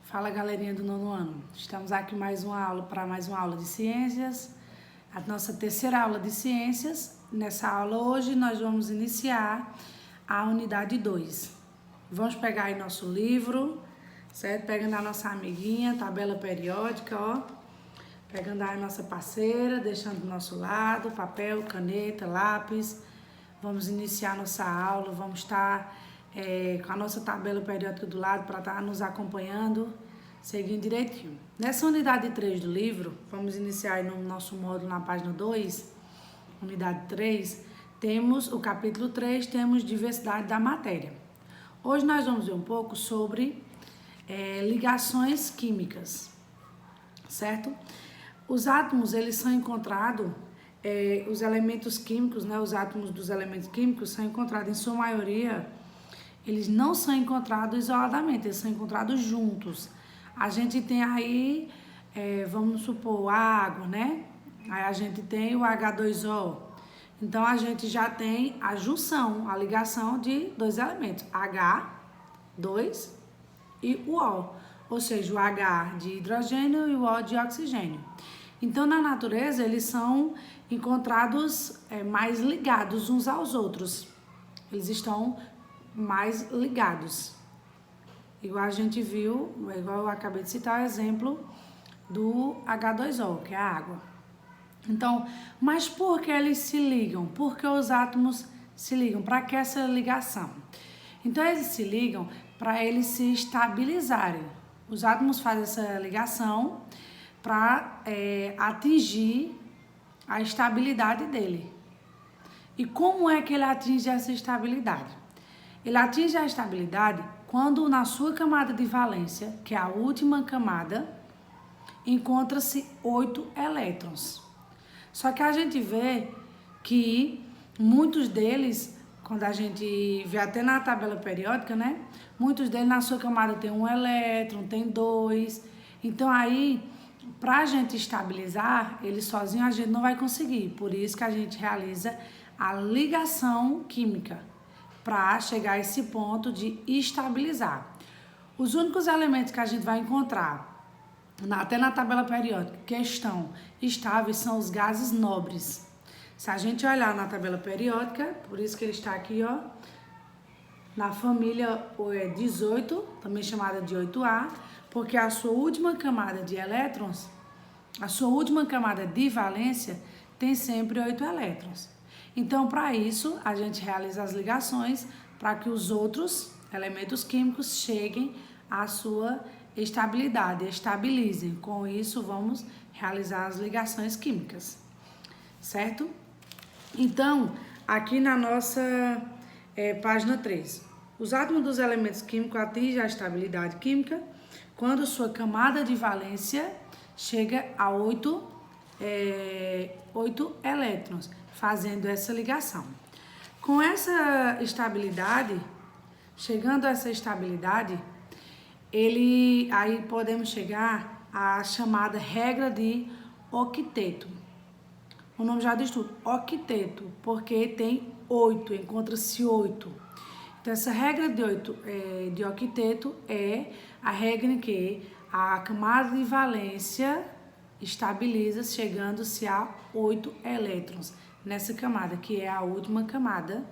Fala, galerinha do nono ano. Estamos aqui para mais uma aula de ciências, a nossa terceira aula de ciências. Nessa aula hoje nós vamos iniciar a unidade 2. Vamos pegar aí nosso livro, certo? Pegando a nossa amiguinha, tabela periódica, ó. Pegando aí a nossa parceira, deixando do nosso lado, papel, caneta, lápis. Vamos iniciar nossa aula, vamos estar com a nossa tabela periódica do lado para estar nos acompanhando, seguindo direitinho. Nessa unidade 3 do livro, vamos iniciar aí no nosso módulo na página 2, unidade 3, temos o capítulo 3, temos diversidade da matéria. Hoje nós vamos ver um pouco sobre ligações químicas, certo? Os átomos, eles são encontrados, os elementos químicos, né, os átomos dos elementos químicos são encontrados, em sua maioria, eles não são encontrados isoladamente, eles são encontrados juntos. A gente tem aí, vamos supor, a água, né? Aí a gente tem o H2O. Então, a gente já tem a junção, a ligação de dois elementos, H2 e o O. Ou seja, o H de hidrogênio e o O de oxigênio. Então, na natureza, eles são encontrados mais ligados uns aos outros. Eles estão mais ligados. Igual a gente viu, igual eu acabei de citar o exemplo do H2O, que é a água. Então, mas por que eles se ligam? Por que os átomos se ligam? Para que essa ligação? Então, eles se ligam para eles se estabilizarem. Os átomos fazem essa ligação para atingir a estabilidade dele. E como é que ele atinge essa estabilidade? Ele atinge a estabilidade quando na sua camada de valência, que é a última camada, encontra-se 8 elétrons. Só que a gente vê que muitos deles, quando a gente vê até na tabela periódica, né? Muitos deles na sua camada tem 1 elétron, tem 2. Então aí, para a gente estabilizar, ele sozinho a gente não vai conseguir. Por isso que a gente realiza a ligação química, para chegar a esse ponto de estabilizar. Os únicos elementos que a gente vai encontrar, até na tabela periódica, que estão estáveis são os gases nobres. Se a gente olhar na tabela periódica, por isso que ele está aqui, ó, na família 18, também chamada de 8A, porque a sua última camada de elétrons, a sua última camada de valência tem sempre 8 elétrons. Então, para isso, a gente realiza as ligações para que os outros elementos químicos cheguem à sua estabilidade, estabilizem. Com isso, vamos realizar as ligações químicas, certo? Então, aqui na nossa página 3, os átomos dos elementos químicos atingem a estabilidade química quando sua camada de valência chega a 8 elétrons, fazendo essa ligação. Com essa estabilidade, chegando a essa estabilidade, aí podemos chegar à chamada regra de octeto. O nome já diz tudo, octeto, porque tem 8, encontra-se 8. Então, essa regra de octeto é a regra em que a camada de valência estabiliza, chegando-se a 8 elétrons nessa camada, que é a última camada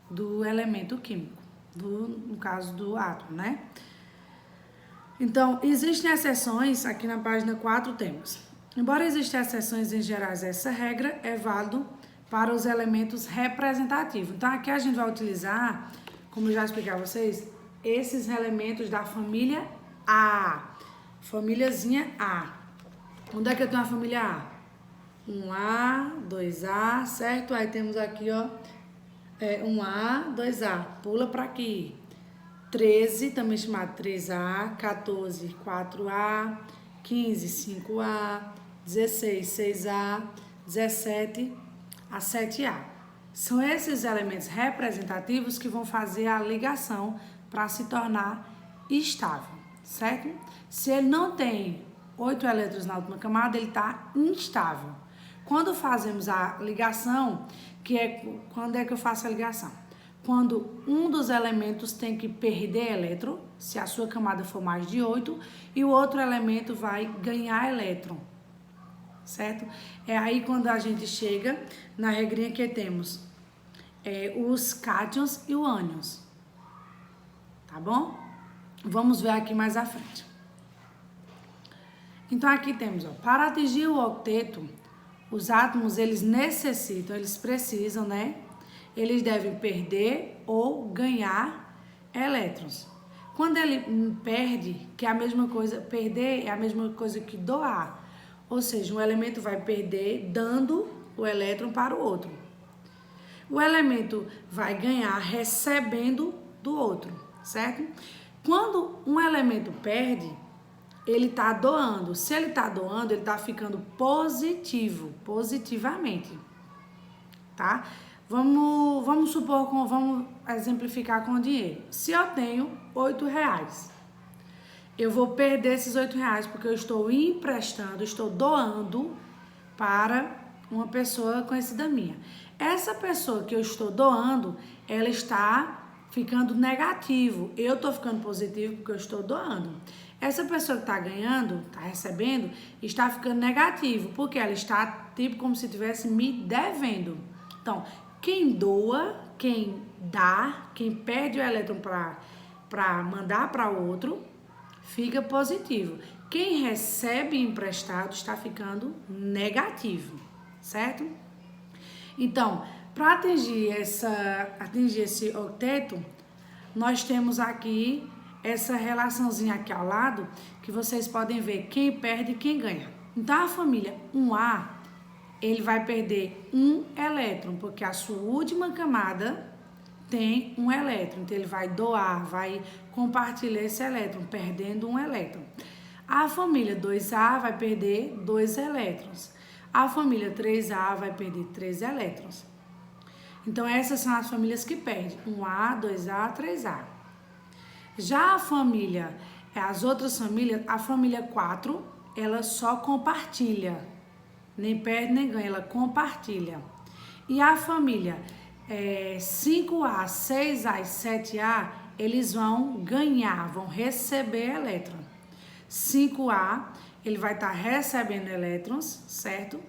do elemento químico, no caso do átomo, né? Então, existem exceções, aqui na página 4 temos. Embora existam exceções em geral, essa regra é válida para os elementos representativos. Então, aqui a gente vai utilizar, como eu já expliquei a vocês, esses elementos da família A, famíliazinha A. Onde é que eu tenho a família A? 1A, 2A, certo? Aí temos aqui, ó, 1A, 2A, pula para aqui. 13, também chamado 3A, 14, 4A, 15, 5A, 16, 6A, 17, a 7A. São esses elementos representativos que vão fazer a ligação para se tornar estável, certo? Se ele não tem 8 elétrons na última camada, ele está instável. Quando fazemos a ligação, quando é que eu faço a ligação? quando um dos elementos tem que perder elétron, se a sua camada for mais de 8, e o outro elemento vai ganhar elétron, certo? É aí quando a gente chega na regrinha que temos os cátions e os ânions, tá bom? Vamos ver aqui mais à frente. Então aqui temos, para atingir o octeto, os átomos eles precisam, né? Eles devem perder ou ganhar elétrons. Quando ele perde, que é a mesma coisa, perder é a mesma coisa que doar. Ou seja, um elemento vai perder dando o elétron para o outro. O elemento vai ganhar recebendo do outro, certo? Quando um elemento perde, ele está doando. Se ele está doando, ele está ficando positivo, positivamente, tá? Vamos supor, vamos exemplificar com o dinheiro. Se eu tenho R$8, eu vou perder esses R$8 porque eu estou emprestando, estou doando para uma pessoa conhecida minha. Essa pessoa que eu estou doando, ela está ficando negativo. Eu estou ficando positivo porque eu estou doando. Essa pessoa que está ganhando, está recebendo, está ficando negativo porque ela está tipo como se estivesse me devendo. Então, quem doa, quem dá, quem perde o elétron para mandar para outro, fica positivo. Quem recebe emprestado está ficando negativo, certo? Então, para atingir esse octeto, nós temos aqui essa relaçãozinha aqui ao lado, que vocês podem ver quem perde e quem ganha. Então, a família 1A, ele vai perder um elétron, porque a sua última camada tem um elétron. Então, ele vai doar, vai compartilhar esse elétron, perdendo um elétron. A família 2A vai perder 2 elétrons. A família 3A vai perder 3 elétrons. Então, essas são as famílias que perdem. 1A, 2A, 3A. Já a família, as outras famílias, a família 4, ela só compartilha. Nem perde, nem ganha, ela compartilha. E a família 5A, 6A e 7A, eles vão ganhar, vão receber elétron. 5A, ele vai estar recebendo elétrons, certo?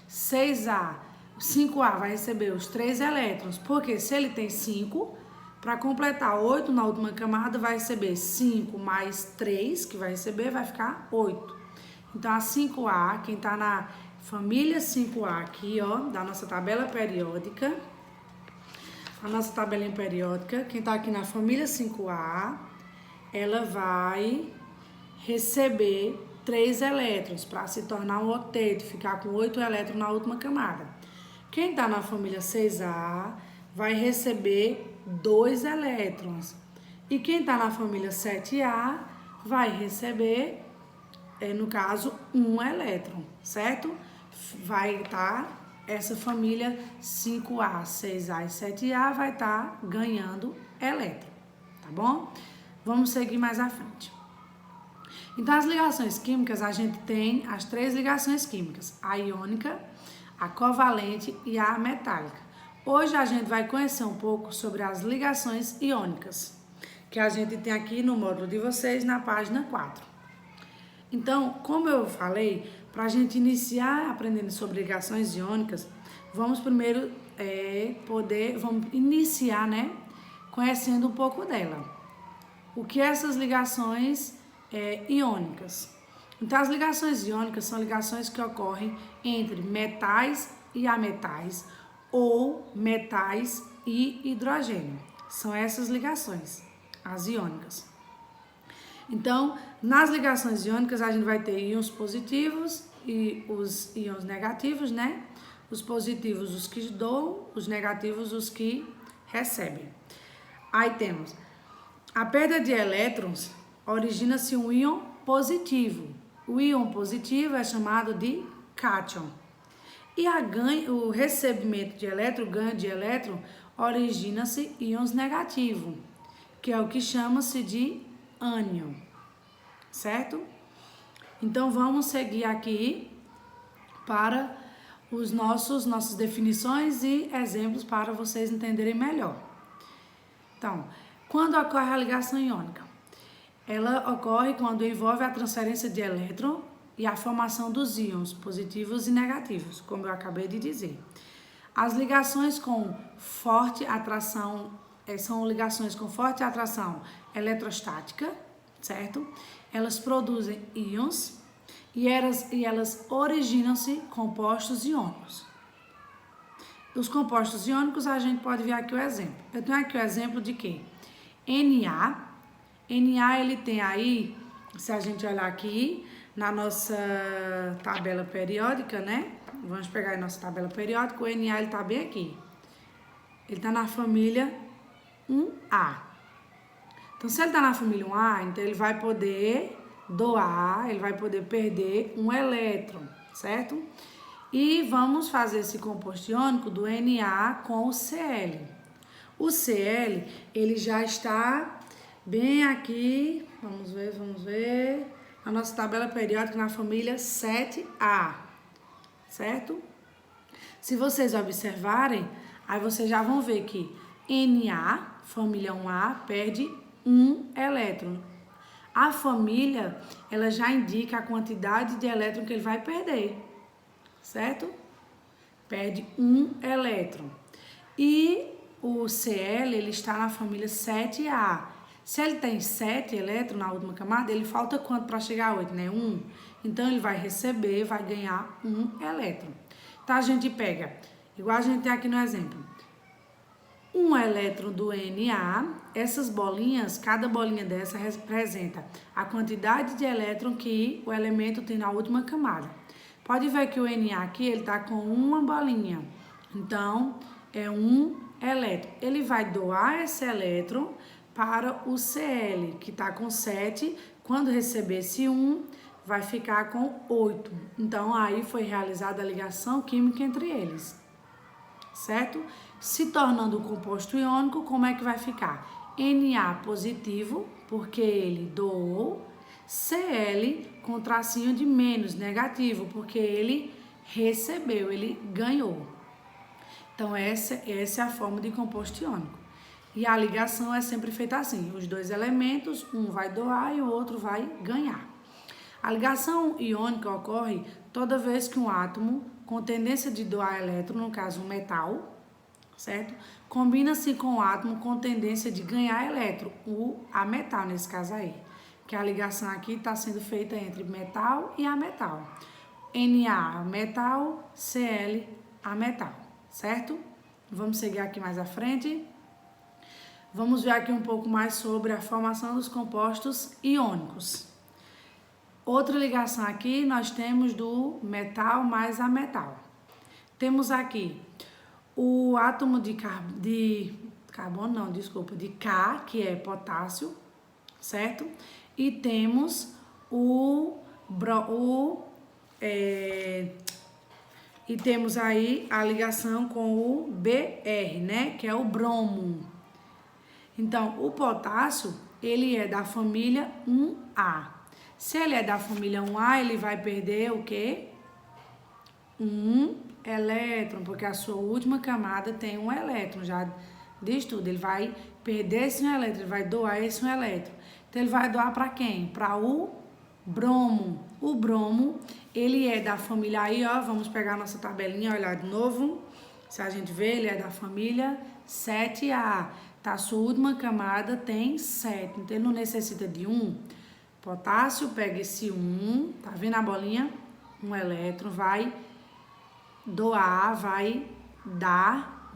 5A vai receber os 3 elétrons, porque se ele tem 5, para completar 8 na última camada, vai receber 5 mais 3, que vai receber, vai ficar 8. Então, a 5A, quem está na família 5A aqui, ó, da nossa tabela periódica, a nossa tabelinha periódica, quem está aqui na família 5A, ela vai receber 3 elétrons para se tornar um octeto, ficar com 8 elétrons na última camada. Quem está na família 6A vai receber 2 elétrons. E quem está na família 7A vai receber, no caso, 1 elétron, certo? Vai estar, essa família 5A, 6A e 7A vai estar ganhando elétron, tá bom? Vamos seguir mais à frente. Então, as ligações químicas, a gente tem as 3 ligações químicas, a iônica, a covalente e a metálica. Hoje a gente vai conhecer um pouco sobre as ligações iônicas, que a gente tem aqui no módulo de vocês, na página 4. Então, como eu falei, para a gente iniciar aprendendo sobre ligações iônicas, vamos primeiro vamos iniciar, né, conhecendo um pouco dela. O que é essas ligações iônicas? Então, as ligações iônicas são ligações que ocorrem entre metais e ametais, ou metais e hidrogênio. São essas ligações, as iônicas. Então, nas ligações iônicas, a gente vai ter íons positivos e os íons negativos, né? Os positivos, os que doam, os negativos, os que recebem. Aí temos a perda de elétrons, origina-se um íon positivo. O íon positivo é chamado de cátion. E o recebimento de elétron, o ganho de elétron, origina-se íons negativos, que é o que chama-se de ânion, certo? Então, vamos seguir aqui para nossas definições e exemplos para vocês entenderem melhor. Então, quando ocorre a ligação iônica? Ela ocorre quando envolve a transferência de elétron e a formação dos íons positivos e negativos, como eu acabei de dizer. As ligações com forte atração são ligações com forte atração eletrostática, certo? Elas produzem íons e elas originam-se compostos iônicos. Os compostos iônicos, a gente pode ver aqui o exemplo. Eu tenho aqui o exemplo de quê? Na. Na, ele tem aí, se a gente olhar aqui, na nossa tabela periódica, né? Vamos pegar a nossa tabela periódica, o Na, ele tá bem aqui. Ele está na família 1A. Então, se ele está na família 1A, então ele vai poder doar, ele vai poder perder um elétron, certo? E vamos fazer esse composto iônico do Na com o Cl. O Cl, ele já está bem aqui, vamos ver, a nossa tabela periódica na família 7A, certo? Se vocês observarem, aí vocês já vão ver que Na, família 1A, perde um elétron. A família, ela já indica a quantidade de elétron que ele vai perder, certo? Perde um elétron. E o Cl, ele está na família 7A. Se ele tem 7 elétrons na última camada, ele falta quanto para chegar a 8, né? 1. Então, ele vai receber, vai ganhar um elétron. Então, a gente pega, igual a gente tem aqui no exemplo, um elétron do Na, essas bolinhas, cada bolinha dessa representa a quantidade de elétron que o elemento tem na última camada. Pode ver que o Na aqui, ele está com uma bolinha. Então, é um elétron. Ele vai doar esse elétron para o Cl, que está com 7. Quando receber esse 1, vai ficar com 8. Então, aí foi realizada a ligação química entre eles, certo? Se tornando um composto iônico, como é que vai ficar? Na positivo, porque ele doou, Cl com tracinho de menos, negativo, porque ele recebeu, ele ganhou. Então, essa é a forma de composto iônico. E a ligação é sempre feita assim, os dois elementos, um vai doar e o outro vai ganhar. A ligação iônica ocorre toda vez que um átomo com tendência de doar elétron, no caso um metal, certo? Combina-se com um átomo com tendência de ganhar elétron, o ametal nesse caso aí. Que a ligação aqui está sendo feita entre metal e ametal. Na, metal, Cl, ametal, certo? Vamos seguir aqui mais à frente. Vamos ver aqui um pouco mais sobre a formação dos compostos iônicos. Outra ligação aqui nós temos do metal mais ametal. Temos aqui o átomo de carbono, não, desculpa, de K, que é potássio, certo? E temos e temos aí a ligação com o Br, né? Que é o bromo. Então, o potássio, ele é da família 1A. Se ele é da família 1A, ele vai perder o quê? Um elétron, porque a sua última camada tem um elétron, já diz tudo. Ele vai perder esse um elétron, ele vai doar esse um elétron. Então, ele vai doar para quem? Para o bromo. O bromo, ele é da família aí, ó, vamos pegar a nossa tabelinha, olhar de novo. Se a gente ver, ele é da família 7A. Tá, a sua última camada tem 7, então ele não necessita de 1. Potássio pega esse 1, tá vendo a bolinha? Um elétron, vai doar, vai dar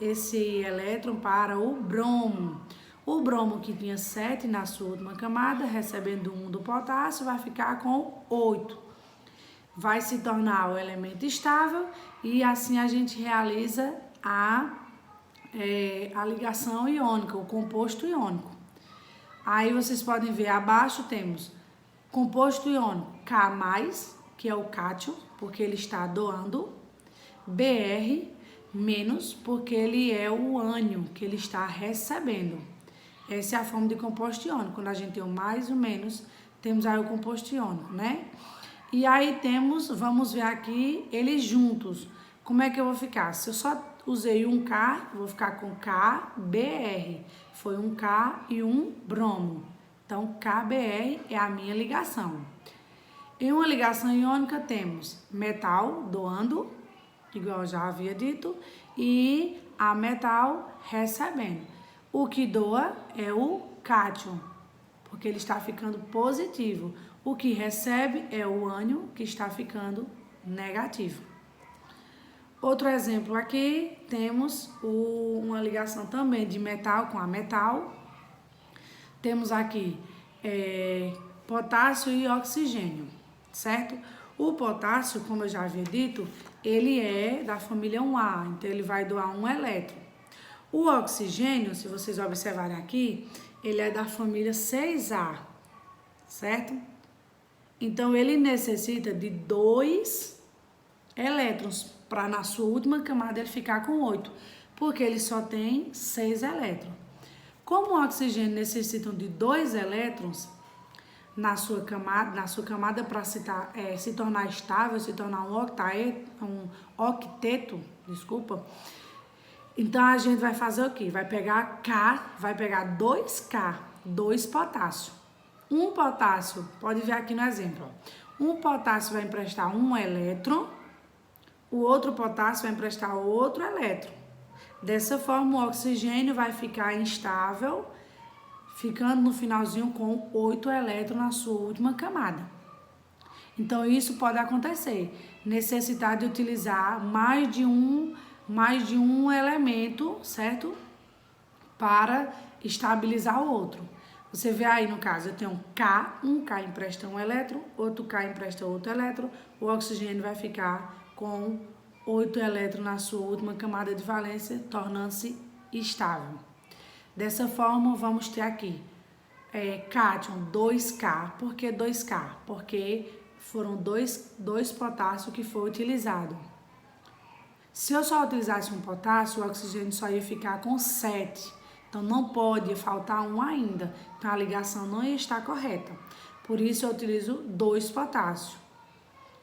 esse elétron para o bromo. O bromo que tinha 7 na sua última camada, recebendo 1 do potássio, vai ficar com 8. Vai se tornar o elemento estável e assim a gente realiza a ligação iônica, o composto iônico. Aí vocês podem ver abaixo temos composto iônico K+, que é o cátion, porque ele está doando, Br-, porque ele é o ânion, que ele está recebendo. Essa é a forma de composto iônico. Quando a gente tem o mais e o menos, temos aí o composto iônico, né? E aí temos, vamos ver aqui, eles juntos. Como é que eu vou ficar? Se eu só usei um K, vou ficar com KBr. Foi um K e um bromo. Então, KBr é a minha ligação. Em uma ligação iônica temos metal doando, igual eu já havia dito, e a metal recebendo. O que doa é o cátion, porque ele está ficando positivo. O que recebe é o ânion, que está ficando negativo. Outro exemplo aqui, temos uma ligação também de metal com a metal. Temos aqui potássio e oxigênio, certo? O potássio, como eu já havia dito, ele é da família 1A, então ele vai doar um elétron. O oxigênio, se vocês observarem aqui, ele é da família 6A, certo? Então, ele necessita de 2 elétrons para na sua última camada ele ficar com 8, porque ele só tem 6 elétrons. Como o oxigênio necessita de 2 elétrons na sua camada para se tornar estável, se tornar um octeto, então a gente vai fazer o quê? Vai pegar K, vai pegar 2K, 2 potássio. Um potássio, pode ver aqui no exemplo, ó. Um potássio vai emprestar um elétron, o outro potássio vai emprestar outro elétron. Dessa forma, o oxigênio vai ficar instável, ficando no finalzinho com 8 elétrons na sua última camada. Então, isso pode acontecer, necessitar de utilizar mais de um elemento, certo? Para estabilizar o outro. Você vê aí, no caso, eu tenho um K empresta um elétron, outro K empresta outro elétron, o oxigênio vai ficar com 8 elétrons na sua última camada de valência, tornando-se estável. Dessa forma, vamos ter aqui cátion 2K. Por que 2K? Porque foram dois potássios que foi utilizado. Se eu só utilizasse um potássio, o oxigênio só ia ficar com 7. Então, não pode faltar um ainda. Então, a ligação não ia estar correta. Por isso, eu utilizo 2 potássios,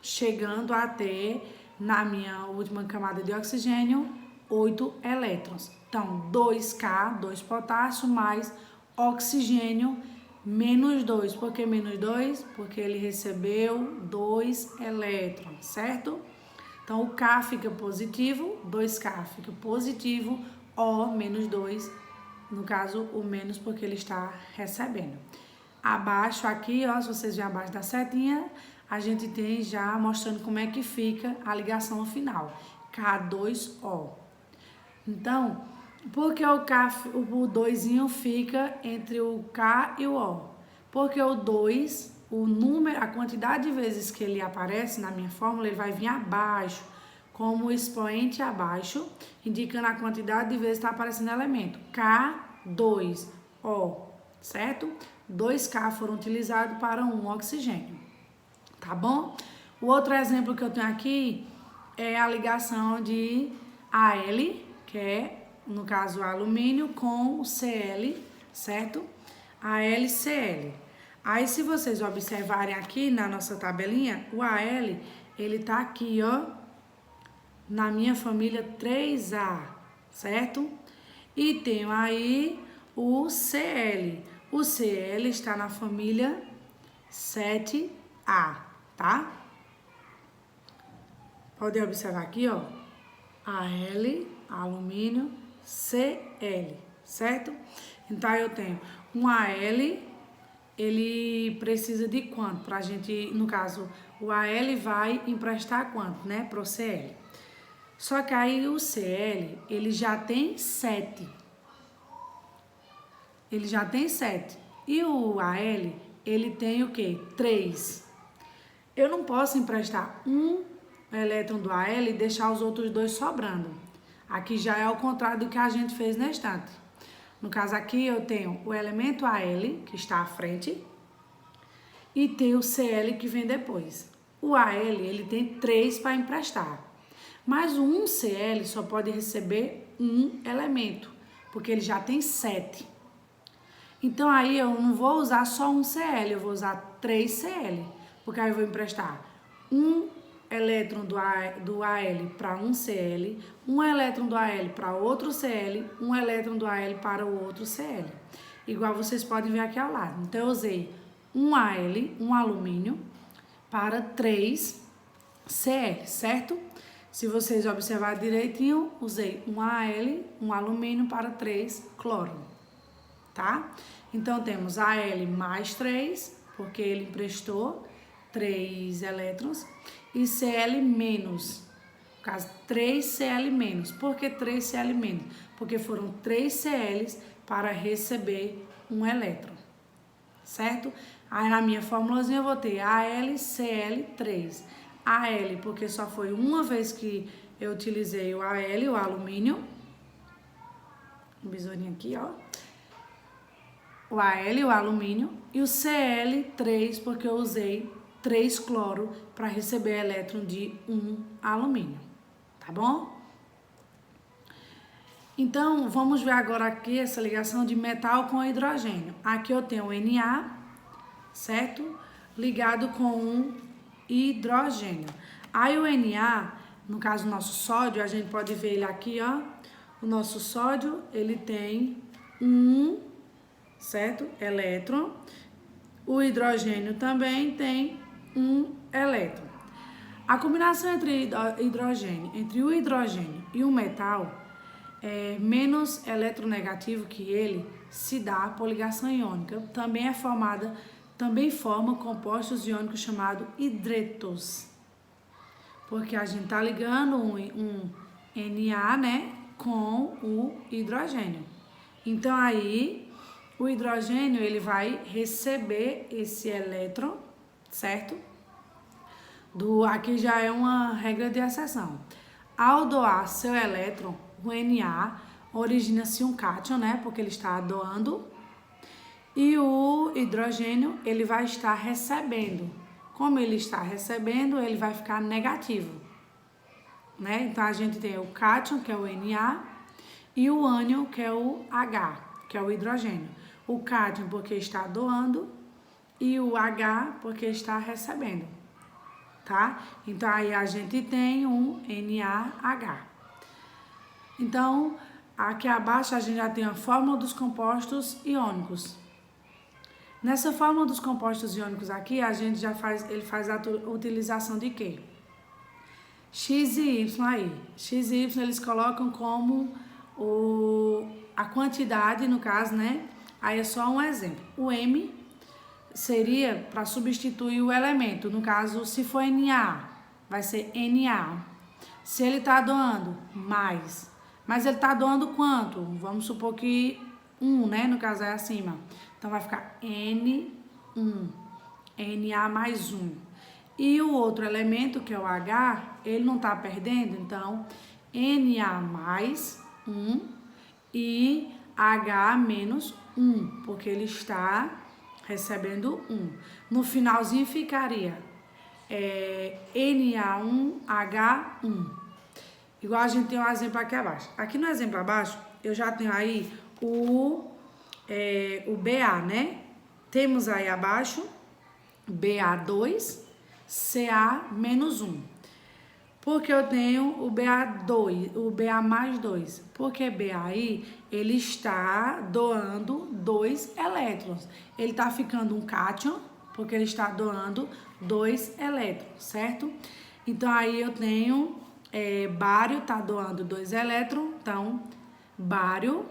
chegando a ter, na minha última camada de oxigênio, 8 elétrons. Então, 2K, 2 potássio, mais oxigênio, menos 2. Por que menos 2? Porque ele recebeu 2 elétrons, certo? Então, o K fica positivo, 2K fica positivo, O menos 2, no caso, o menos porque ele está recebendo. Abaixo aqui, ó, se vocês verem abaixo da setinha, a gente tem já mostrando como é que fica a ligação final. K2O. Então, por que o 2zinho fica entre o K e o O? Porque o 2, o número, a quantidade de vezes que ele aparece na minha fórmula, ele vai vir abaixo, como expoente abaixo, indicando a quantidade de vezes que está aparecendo o elemento. K2O, certo? 2K foram utilizados para um oxigênio, tá bom? O outro exemplo que eu tenho aqui é a ligação de Al, que é, no caso, alumínio com o Cl, certo? AlCl. Aí, se vocês observarem aqui na nossa tabelinha, o Al, ele tá aqui, ó, na minha família 3A, certo? E tenho aí o Cl. O Cl está na família 7A, tá? Pode observar aqui, ó, Al, alumínio, Cl, certo? Então, eu tenho um Al, ele precisa de quanto? Pra gente, no caso, o Al vai emprestar quanto, né, pro Cl? Só que aí o Cl, ele já tem 7. Ele já tem 7. E o Al, ele tem o quê? 3. Eu não posso emprestar um elétron do Al e deixar os outros 2 sobrando. Aqui já é ao contrário do que a gente fez na estante. No caso aqui eu tenho o elemento Al, que está à frente, e tenho o Cl que vem depois. O Al, ele tem 3 para emprestar. Mas o 1Cl só pode receber um elemento, porque ele já tem 7. Então, aí eu não vou usar só um Cl, eu vou usar 3 Cl, porque aí eu vou emprestar um elétron do Al para um Cl, um elétron do Al para outro Cl, um elétron do Al para o outro Cl. Igual vocês podem ver aqui ao lado. Então, eu usei um Al, um alumínio, para 3 Cl, certo? Se vocês observarem direitinho, usei um Al, um alumínio para 3 cloro, tá? Então, temos Al mais 3, porque ele emprestou 3 elétrons, e Cl menos, no caso, 3 Cl menos. Por que 3 Cl menos? Porque foram 3 Cls para receber um elétron, certo? Aí na minha formulazinha eu vou ter AlCl3. Al, porque só foi uma vez que eu utilizei o Al, o alumínio. Um besourinho aqui, ó. O Al, o alumínio. E o Cl3, porque eu usei 3 cloro para receber elétron de 1 alumínio. Tá bom? Então, vamos ver agora aqui essa ligação de metal com hidrogênio. Aqui eu tenho o Na, certo? Ligado com um hidrogênio. Aí o Na, no caso do nosso sódio, a gente pode ver ele aqui, ó. O nosso sódio, ele tem um, certo? Elétron. O hidrogênio também tem um elétron. A combinação entre o hidrogênio e o metal é menos eletronegativo que ele, se dá por ligação iônica. Também forma compostos iônicos chamados hidretos. Porque a gente tá ligando um Na, né, com o hidrogênio. Então aí o hidrogênio ele vai receber esse elétron, certo? Aqui já é uma regra de exceção. Ao doar seu elétron, o Na origina-se um cátion, né? Porque ele está doando. E o hidrogênio, ele vai estar recebendo. Como ele está recebendo, ele vai ficar negativo, né? Então, a gente tem o cátion, que é o Na, e o ânion, que é o H, que é o hidrogênio. O cátion, porque está doando, e o H, porque está recebendo, tá? Então, aí a gente tem um NaH. Então, aqui abaixo a gente já tem a fórmula dos compostos iônicos. Nessa fórmula dos compostos iônicos aqui, a gente ele faz a utilização de quê? X e Y aí. X e Y eles colocam como a quantidade, no caso, né? Aí é só um exemplo. O M seria para substituir o elemento. No caso, se for Na, vai ser Na. Se ele está doando mais. Mas ele está doando quanto? Vamos supor que 1, né? No caso é acima. Então, vai ficar N1. Na mais 1. E o outro elemento, que é o H, ele não está perdendo. Então, Na mais 1 e H menos 1. Porque ele está recebendo 1. No finalzinho ficaria Na1H1. Igual a gente tem um exemplo aqui abaixo. Aqui no exemplo abaixo, eu já tenho aí o Ba, né? Temos aí abaixo Ba2, Ca menos 1. Porque eu tenho o Ba2, o Ba mais 2. Porque Ba aí, ele está doando 2 elétrons. Ele está ficando um cátion, porque ele está doando 2 elétrons, certo? Então, aí eu tenho bário está doando 2 elétrons, então bário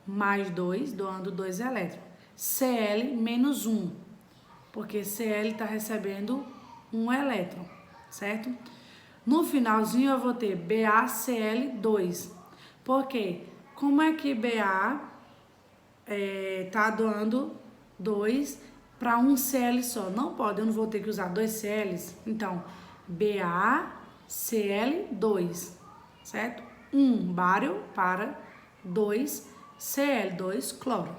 mais 2, doando 2 elétrons. Cl menos 1, porque Cl está recebendo 1 elétron, certo? No finalzinho eu vou ter BaCl2, porque como é que Ba está doando 2 para um Cl só? Não pode, eu não vou ter que usar 2 Cls, então BaCl2, certo? 1 bário para 2 Cl2 cloro.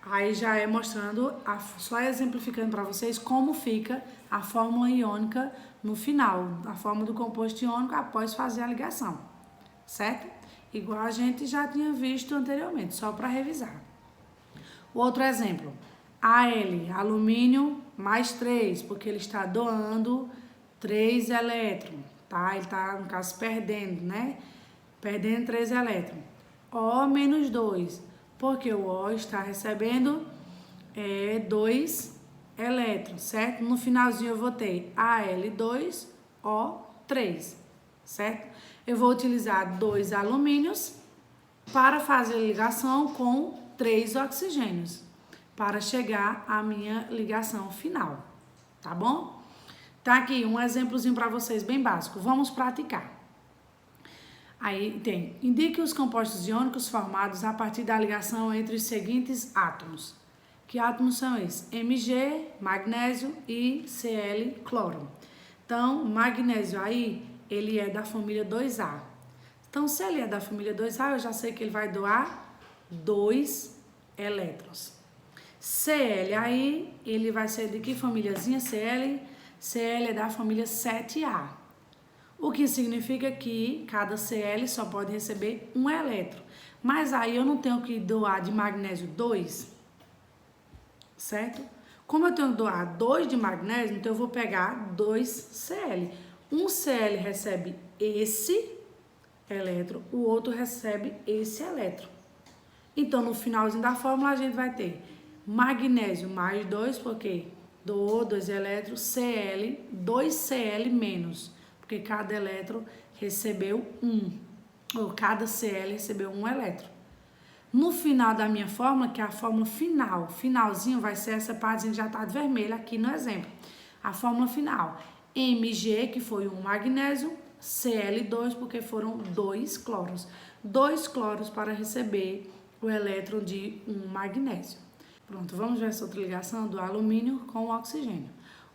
Aí já é mostrando, só exemplificando para vocês como fica a fórmula iônica no final, a fórmula do composto iônico após fazer a ligação, certo? Igual a gente já tinha visto anteriormente, só para revisar. O outro exemplo, Al, alumínio mais 3, porque ele está doando 3 elétrons, tá? Ele tá, no caso, perdendo, né? Perdendo 3 elétrons. O menos 2, porque o O está recebendo 2 elétrons, certo? No finalzinho eu vou ter Al2O3, certo? Eu vou utilizar 2 alumínios para fazer a ligação com 3 oxigênios, para chegar à minha ligação final, tá bom? Tá aqui um exemplozinho para vocês bem básico, vamos praticar. Aí tem, indique os compostos iônicos formados a partir da ligação entre os seguintes átomos. Que átomos são esses? Mg, magnésio, e Cl, cloro. Então, magnésio aí, ele é da família 2A. Então, se ele é da família 2A, eu já sei que ele vai doar 2 elétrons. Cl aí, ele vai ser de que famíliazinha? Cl é da família 7A. O que significa que cada Cl só pode receber 1 elétron. Mas aí eu não tenho que doar de magnésio 2, certo? Como eu tenho que doar 2 de magnésio, então eu vou pegar 2 Cl. Um Cl recebe esse elétron, o outro recebe esse elétron. Então, no finalzinho da fórmula, a gente vai ter magnésio mais 2, porque doou 2 elétrons, Cl, 2 Cl menos, porque cada elétron recebeu 1, ou cada Cl recebeu 1 elétron. No final da minha fórmula, que é a fórmula final, finalzinho vai ser essa partezinha que já está de vermelho aqui no exemplo. A fórmula final, Mg, que foi 1 magnésio, Cl2, porque foram 2 cloros. 2 cloros para receber o elétron de 1 magnésio. Pronto, vamos ver essa outra ligação do alumínio com o oxigênio.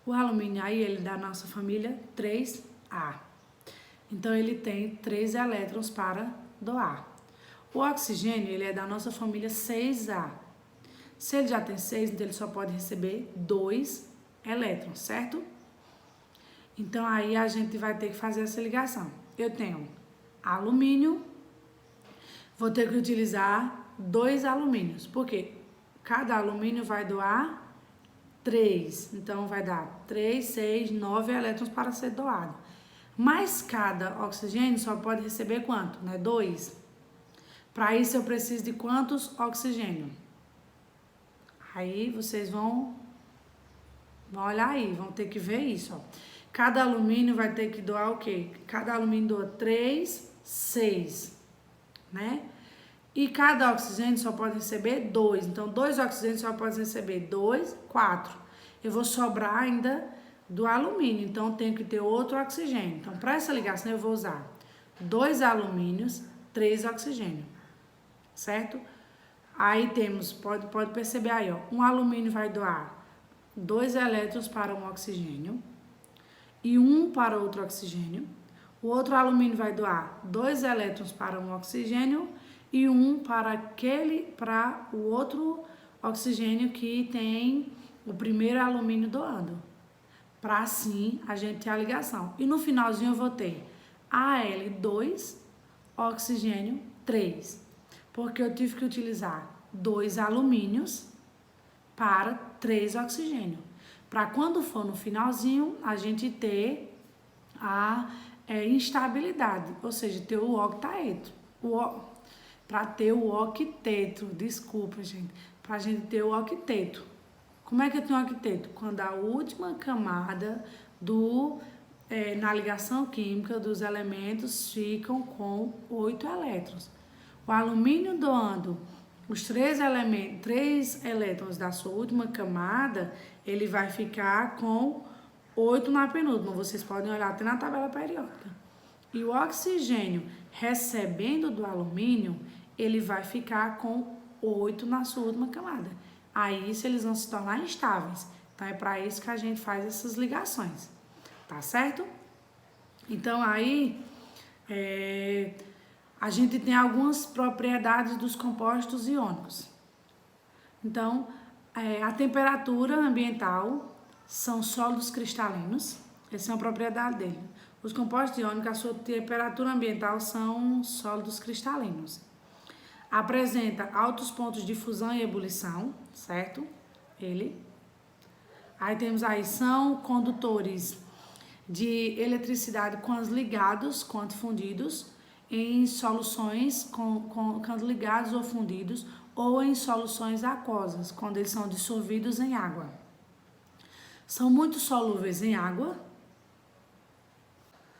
O alumínio aí, ele é da nossa família 3A. Então, ele tem 3 elétrons para doar. O oxigênio, ele é da nossa família 6A. Se ele já tem 6, então ele só pode receber 2 elétrons, certo? Então, aí a gente vai ter que fazer essa ligação. Eu tenho alumínio, vou ter que utilizar 2 alumínios, porque cada alumínio vai doar 3. Então, vai dar 3, 6, 9 elétrons para ser doado. Mas cada oxigênio só pode receber quanto? Né? 2. Para isso, eu preciso de quantos oxigênio? Aí, vocês vão olhar aí, vão ter que ver isso, ó. Cada alumínio vai ter que doar o quê? Cada alumínio doa 3, 6, né? E cada oxigênio só pode receber 2. Então, 2 oxigênios só pode receber 2, 4. Eu vou sobrar ainda do alumínio, então tenho que ter outro oxigênio. Então, para essa ligação, eu vou usar 2 alumínios, 3 oxigênio, certo? Aí temos, pode perceber aí, ó, um alumínio vai doar 2 elétrons para um oxigênio e 1 para outro oxigênio. O outro alumínio vai doar 2 elétrons para um oxigênio e 1 para o outro oxigênio que tem o primeiro alumínio doando. Para assim a gente ter a ligação. E no finalzinho eu vou ter Al2, oxigênio 3. Porque eu tive que utilizar 2 alumínios para 3 oxigênio. Para quando for no finalzinho, a gente ter a instabilidade, ou seja, ter o octaedro. Para ter o octeto, desculpa, gente, para a gente ter o octeto. Como é que eu tenho o octeto? Quando a última camada na ligação química dos elementos ficam com 8 elétrons. O alumínio doando os 3 elétrons da sua última camada, ele vai ficar com 8 na penúltima. Vocês podem olhar até na tabela periódica. E o oxigênio recebendo do alumínio, ele vai ficar com 8 na sua última camada. Aí, isso eles vão se tornar instáveis. Então, é para isso que a gente faz essas ligações. Tá certo? Então, aí, a gente tem algumas propriedades dos compostos iônicos. Então, a temperatura ambiental são sólidos cristalinos. Essa é uma propriedade dele. Os compostos iônicos, a sua temperatura ambiental são sólidos cristalinos. Apresenta altos pontos de fusão e ebulição, certo? Aí temos aí, são condutores de eletricidade quando ligados, quando fundidos, em soluções quando ligados ou fundidos, ou em soluções aquosas, quando eles são dissolvidos em água. São muito solúveis em água,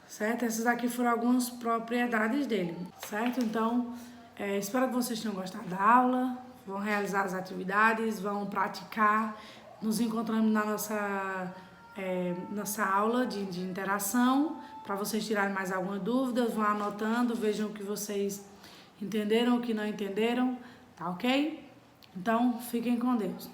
certo? Essas aqui foram algumas propriedades dele, certo? Então, espero que vocês tenham gostado da aula, vão realizar as atividades, vão praticar. Nos encontramos na nossa aula de interação, para vocês tirarem mais alguma dúvida, vão anotando, vejam o que vocês entenderam, o que não entenderam, tá ok? Então, fiquem com Deus.